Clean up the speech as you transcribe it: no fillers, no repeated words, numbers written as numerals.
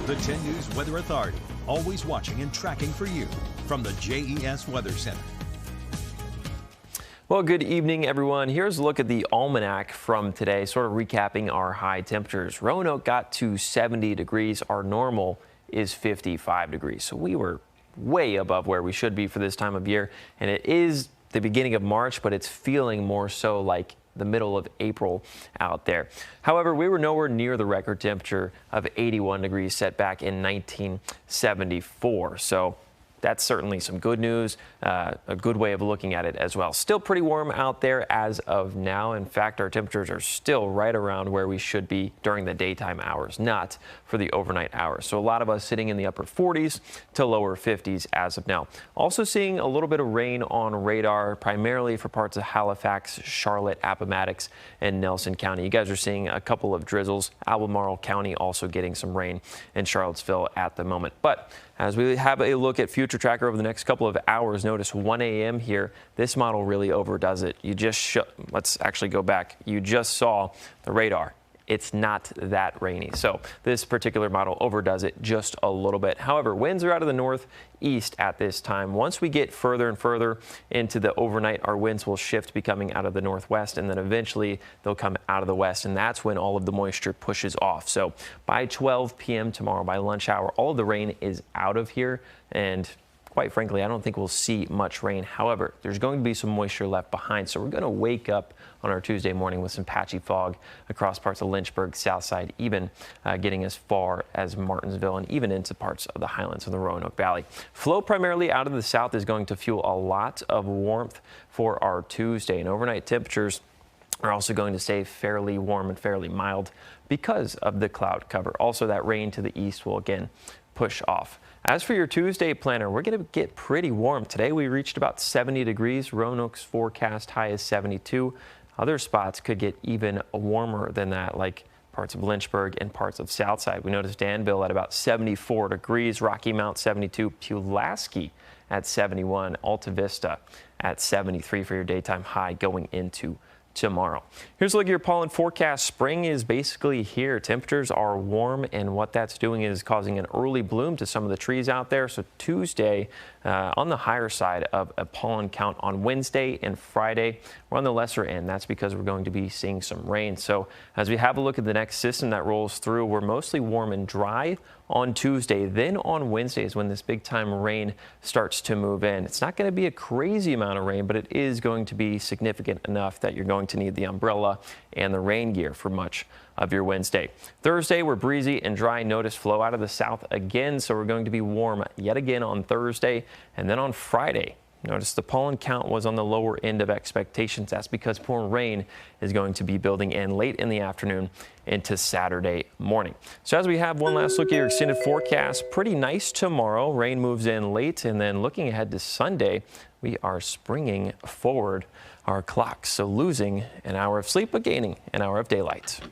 The 10 News Weather Authority, always watching and tracking for you from the JES Weather Center. Well, good evening, everyone. Here's a look at the almanac from today, sort of recapping our high temperatures. Roanoke got to 70 degrees. Our normal is 55 degrees. So we were way above where we should be for this time of year. And it is the beginning of March, but it's feeling more so like the middle of April out there. However, we were nowhere near the record temperature of 81 degrees set back in 1974. So that's certainly some good news, a good way of looking at it as well. Still pretty warm out there as of now. In fact, our temperatures are still right around where we should be during the daytime hours, not for the overnight hours. So a lot of us sitting in the upper 40s to lower 50s as of now. Also seeing a little bit of rain on radar, primarily for parts of Halifax, Charlotte, Appomattox, and Nelson County. You guys are seeing a couple of drizzles. Albemarle County also getting some rain in Charlottesville at the moment. But as we have a look at Future Tracker over the next couple of hours, notice 1 a.m. here. This model really overdoes it. Let's actually go back. You just saw the radar. It's not that rainy. So this particular model overdoes it just a little bit. However, winds are out of the northeast at this time. Once we get further and further into the overnight, our winds will shift, becoming out of the northwest, and then eventually they'll come out of the west, and that's when all of the moisture pushes off. So by 12 p.m. tomorrow, by lunch hour, all of the rain is out of here, and quite frankly, I don't think we'll see much rain. However, there's going to be some moisture left behind, so we're going to wake up on our Tuesday morning with some patchy fog across parts of Lynchburg, Southside, even getting as far as Martinsville and even into parts of the highlands of the Roanoke Valley. Flow primarily out of the south is going to fuel a lot of warmth for our Tuesday, and overnight temperatures are also going to stay fairly warm and fairly mild because of the cloud cover. Also, that rain to the east will again push off. As for your Tuesday planner, we're going to get pretty warm. Today we reached about 70 degrees. Roanoke's forecast high is 72. Other spots could get even warmer than that, like parts of Lynchburg and parts of Southside. We noticed Danville at about 74 degrees, Rocky Mount 72, Pulaski at 71, Alta Vista at 73 for your daytime high going into tomorrow. Here's a look at your pollen forecast. Spring is basically here. Temperatures are warm, and what that's doing is causing an early bloom to some of the trees out there. So Tuesday on the higher side of a pollen count. On Wednesday and Friday, we're on the lesser end. That's because we're going to be seeing some rain. So as we have a look at the next system that rolls through, we're mostly warm and dry on Tuesday. Then on Wednesday is when this big time rain starts to move in. It's not going to be a crazy amount of rain, but it is going to be significant enough that you're going to need the umbrella and the rain gear for much of your Wednesday. Thursday, we're breezy and dry. Notice flow out of the south again, so we're going to be warm yet again on Thursday. And then on Friday, notice the pollen count was on the lower end of expectations. That's because more rain is going to be building in late in the afternoon into Saturday morning. So as we have one last look at your extended forecast, pretty nice tomorrow. Rain moves in late, and then looking ahead to Sunday, we are springing forward our clocks. So losing an hour of sleep, but gaining an hour of daylight.